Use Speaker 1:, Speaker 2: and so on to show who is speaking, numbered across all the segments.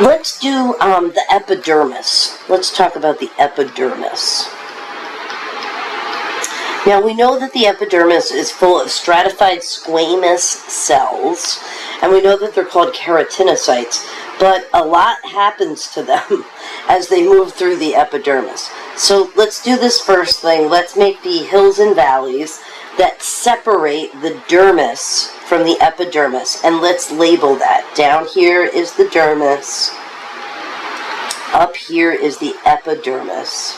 Speaker 1: Let's do the epidermis. Let's talk about the epidermis. Now, we know that the epidermis is full of stratified squamous cells, and we know that they're called keratinocytes, but a lot happens to them as they move through the epidermis. So let's do this first thing. Let's make the hills and valleys that separate the dermis from the epidermis, and let's label that. Down here is the dermis. Up here is the epidermis.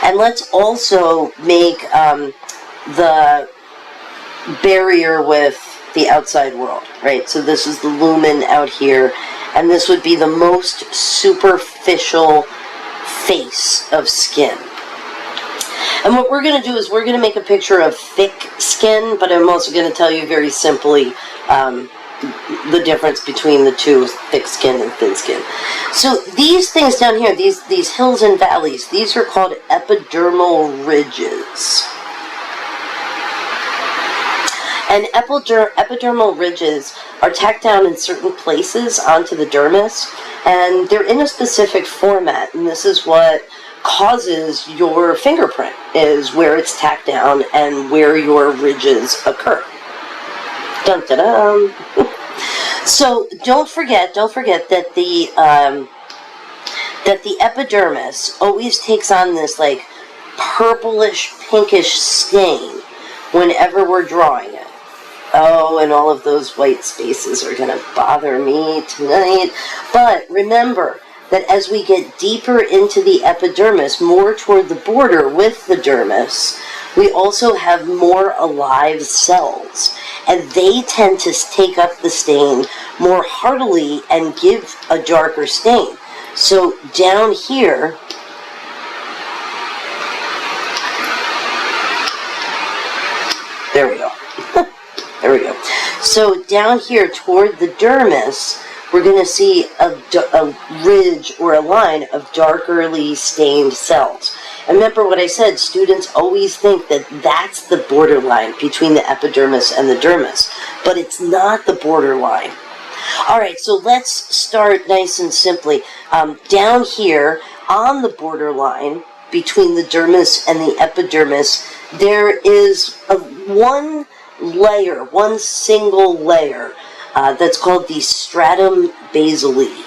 Speaker 1: And let's also make the barrier with the outside world, right? So this is the lumen out here, and this would be the most superficial face of skin. And what we're going to do is we're going to make a picture of thick skin, but I'm also going to tell you very simply the difference between the two, thick skin and thin skin. So these things down here, these hills and valleys, these are called epidermal ridges. And epidermal ridges are tacked down in certain places onto the dermis, and they're in a specific format, and this is what causes your fingerprint, is where it's tacked down and where your ridges occur. Dun, dun, dun. So don't forget that the epidermis always takes on this like purplish, pinkish stain whenever we're drawing it. Oh, and all of those white spaces are going to bother me tonight. But remember that as we get deeper into the epidermis, more toward the border with the dermis, we also have more alive cells. And they tend to take up the stain more heartily and give a darker stain. So down here, there we go. There we go. So down here toward the dermis, we're going to see a ridge or a line of darkerly stained cells. And remember what I said, students always think that that's the borderline between the epidermis and the dermis, but it's not the borderline. All right, so let's start nice and simply. Down here on the borderline between the dermis and the epidermis, there is one single layer that's called the stratum basale.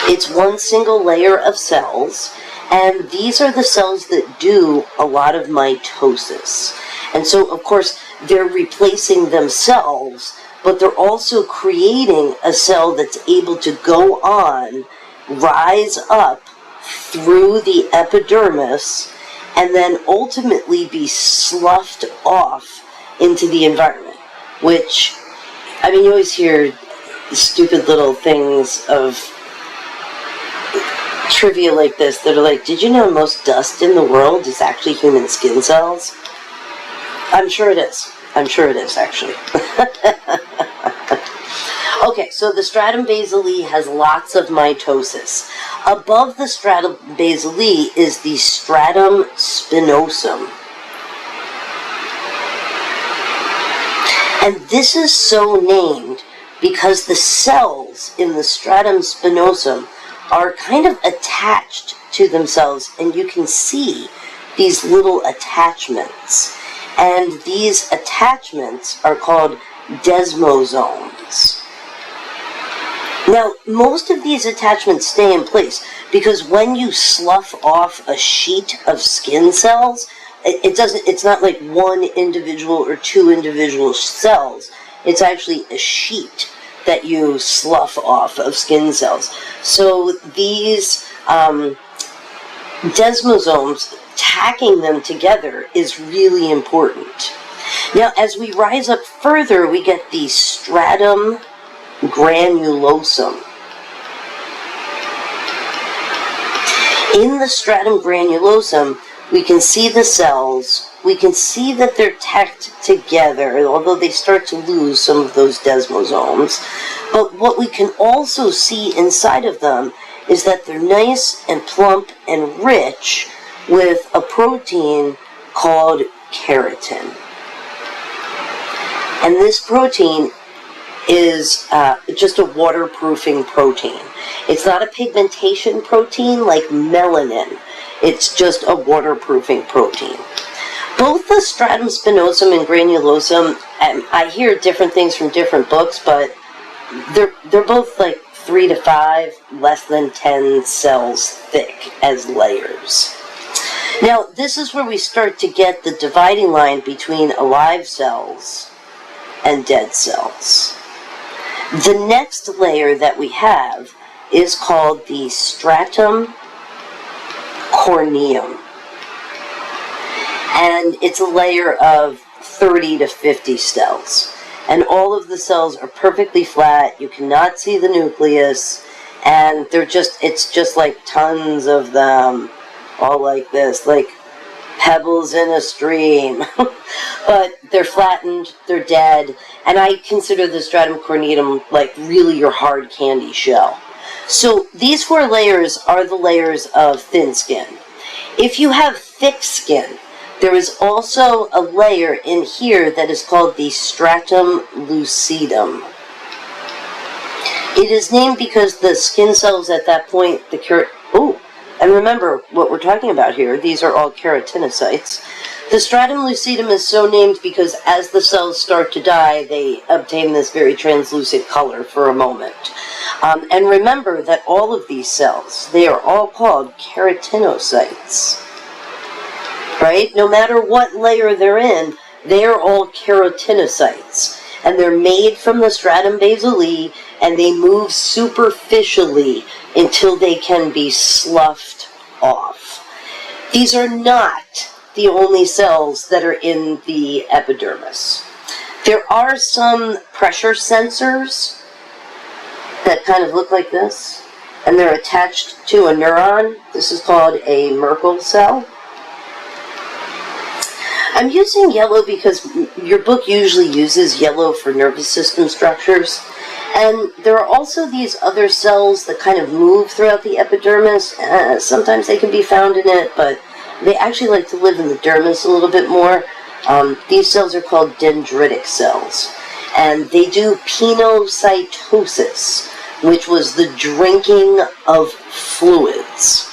Speaker 1: It's one single layer of cells, and these are the cells that do a lot of mitosis. And so, of course, they're replacing themselves, but they're also creating a cell that's able to go on, rise up through the epidermis, and then ultimately be sloughed off into the environment. Which, I mean, you always hear stupid little things of trivia like this that are like, did you know most dust in the world is actually human skin cells? I'm sure it is. I'm sure it is, actually. Okay, so the stratum basale has lots of mitosis. Above the stratum basale is the stratum spinosum. And this is so named because the cells in the stratum spinosum are kind of attached to themselves, and you can see these little attachments. And these attachments are called desmosomes. Now, most of these attachments stay in place because when you slough off a sheet of skin cells, it's not like one individual or two individual cells. It's actually a sheet that you slough off of skin cells. So these desmosomes, tacking them together is really important. Now, as we rise up further, we get the stratum granulosum. In the stratum granulosum, we can see the cells. We can see that they're tacked together, although they start to lose some of those desmosomes. But what we can also see inside of them is that they're nice and plump and rich with a protein called keratin. And this protein is just a waterproofing protein. It's not a pigmentation protein like melanin. It's just a waterproofing protein. Both the stratum spinosum and granulosum, I hear different things from different books, but they're both like 3 to 5, less than 10 cells thick as layers. Now, this is where we start to get the dividing line between alive cells and dead cells. The next layer that we have is called the stratum corneum. And it's a layer of 30 to 50 cells. And all of the cells are perfectly flat. You cannot see the nucleus. And it's just like tons of them, all like this, like pebbles in a stream. But they're flattened, they're dead, and I consider the stratum corneum like really your hard candy shell. So these 4 layers are the layers of thin skin. If you have thick skin, there is also a layer in here that is called the stratum lucidum. It is named because the skin cells at that point, and remember what we're talking about here, these are all keratinocytes. The stratum lucidum is so named because as the cells start to die, they obtain this very translucent color for a moment. And remember that all of these cells, they are all called keratinocytes. Right? No matter what layer they're in, they are all keratinocytes. And they're made from the stratum basale, and they move superficially until they can be sloughed off. These are not the only cells that are in the epidermis. There are some pressure sensors that kind of look like this, and they're attached to a neuron. This is called a Merkel cell. I'm using yellow because your book usually uses yellow for nervous system structures. And there are also these other cells that kind of move throughout the epidermis. Sometimes they can be found in it, but they actually like to live in the dermis a little bit more. These cells are called dendritic cells. And they do pinocytosis, which was the drinking of fluids.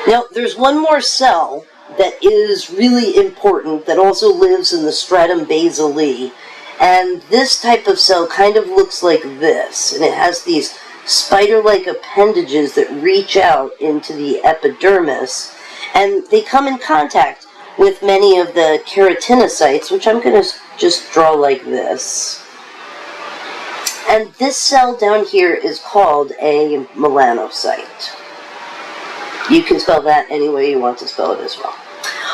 Speaker 1: Now, there's one more cell that is really important that also lives in the stratum basale. And this type of cell kind of looks like this. And it has these spider-like appendages that reach out into the epidermis. And they come in contact with many of the keratinocytes, which I'm going to just draw like this. And this cell down here is called a melanocyte. You can spell that any way you want to spell it as well.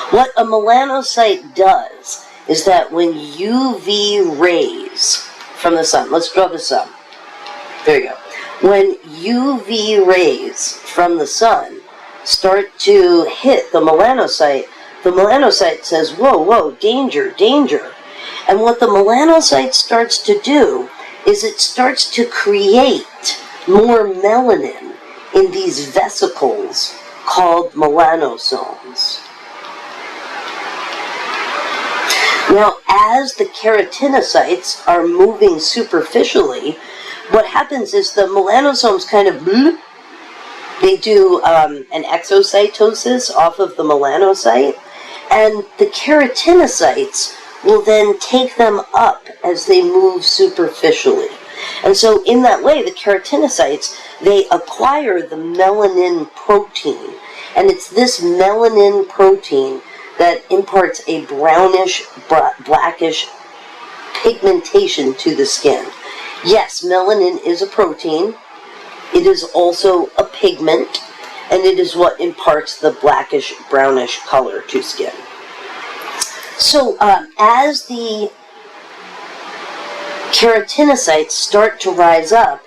Speaker 1: What a melanocyte does is that when UV rays from the sun, let's draw the sun. There you go. When UV rays from the sun start to hit the melanocyte says, whoa, whoa, danger, danger. And what the melanocyte starts to do is it starts to create more melanin in these vesicles called melanosomes. Now, as the keratinocytes are moving superficially, what happens is the melanosomes kind of, they do an exocytosis off of the melanocyte, and the keratinocytes will then take them up as they move superficially. And so in that way, the keratinocytes, they acquire the melanin protein. And it's this melanin protein that imparts a brownish, blackish pigmentation to the skin. Yes, melanin is a protein. It is also a pigment, and it is what imparts the blackish, brownish color to skin. So as the keratinocytes start to rise up,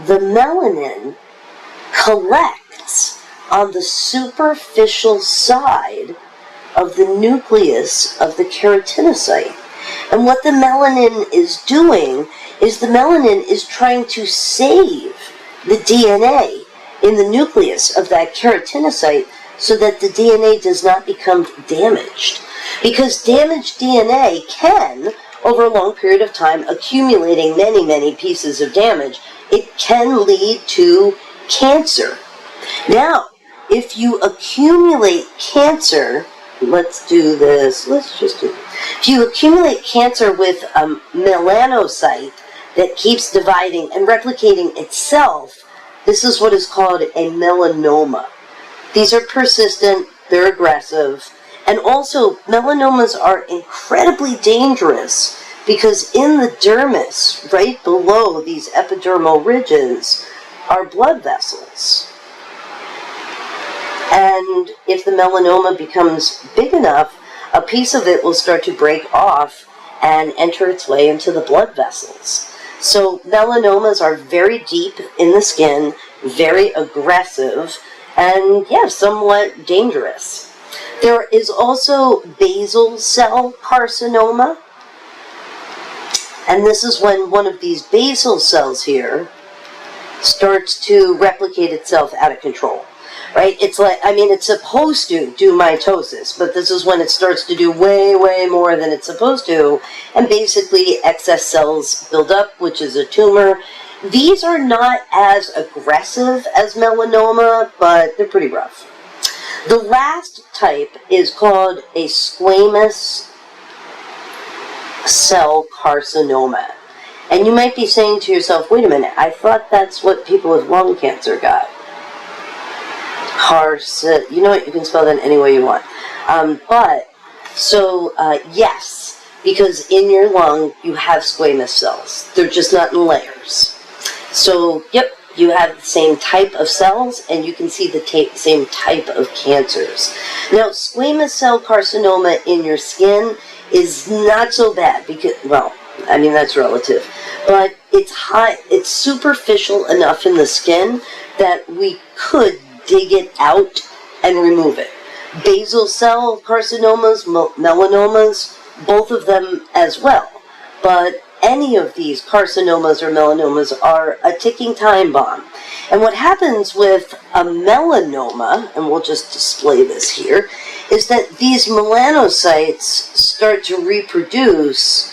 Speaker 1: the melanin collects on the superficial side of the nucleus of the keratinocyte. And what the melanin is doing is the melanin is trying to save the DNA in the nucleus of that keratinocyte so that the DNA does not become damaged. Because damaged DNA can over a long period of time, accumulating many, many pieces of damage, it can lead to cancer. Now, if you accumulate cancer, let's do this, if you accumulate cancer with a melanocyte that keeps dividing and replicating itself, this is what is called a melanoma. These are persistent, they're aggressive, and also melanomas are incredibly dangerous because in the dermis, right below these epidermal ridges, are blood vessels. And if the melanoma becomes big enough, a piece of it will start to break off and enter its way into the blood vessels. So melanomas are very deep in the skin, very aggressive, and somewhat dangerous. There is also basal cell carcinoma, and this is when one of these basal cells here starts to replicate itself out of control. Right? It's like, it's supposed to do mitosis, but this is when it starts to do way, way more than it's supposed to, and basically excess cells build up, which is a tumor. These are not as aggressive as melanoma, but they're pretty rough. The last type is called a squamous cell carcinoma. And you might be saying to yourself, wait a minute, I thought that's what people with lung cancer got. You know what, you can spell that any way you want. Yes, because in your lung you have squamous cells. They're just not in layers. So, you have the same type of cells, and you can see the same type of cancers. Now, squamous cell carcinoma in your skin is not so bad because, that's relative. But it's superficial enough in the skin that we could dig it out and remove it. Basal cell carcinomas, melanomas, both of them as well. But any of these carcinomas or melanomas are a ticking time bomb. And what happens with a melanoma, and we'll just display this here, is that these melanocytes start to reproduce,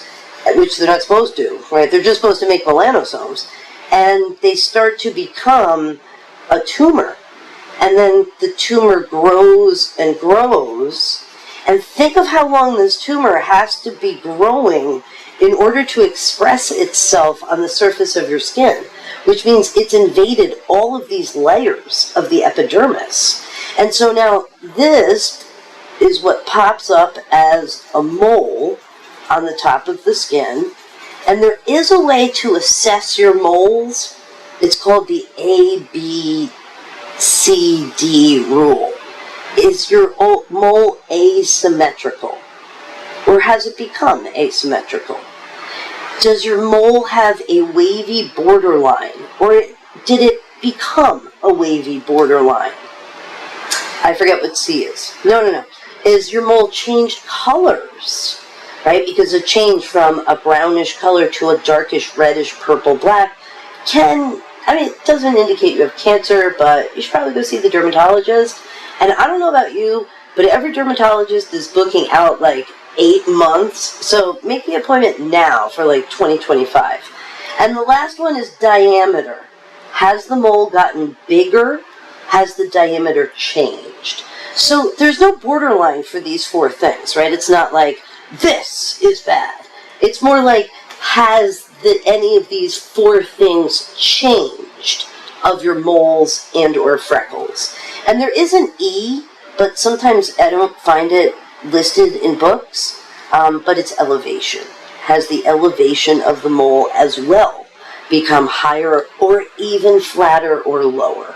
Speaker 1: which they're not supposed to, right? They're just supposed to make melanosomes. And they start to become a tumor. And then the tumor grows and grows. And think of how long this tumor has to be growing in order to express itself on the surface of your skin, which means it's invaded all of these layers of the epidermis. And so now this is what pops up as a mole on the top of the skin. And there is a way to assess your moles. It's called the ABCD rule. Is your mole asymmetrical? Or has it become asymmetrical? Does your mole have a wavy borderline? Or did it become a wavy borderline? I forget what C is. No. Is your mole changed colors? Right? Because it changed from a brownish color to a darkish reddish purple black it doesn't indicate you have cancer, but you should probably go see the dermatologist. And I don't know about you, but every dermatologist is booking out 8 months. So make the appointment now for 2025. And the last one is diameter. Has the mole gotten bigger? Has the diameter changed? So there's no borderline for these 4 things, right? It's not like, this is bad. It's more like, has any of these 4 things changed of your moles and or freckles? And there is an E, but sometimes I don't find it listed in books, but it's elevation. Has the elevation of the mole as well become higher or even flatter or lower?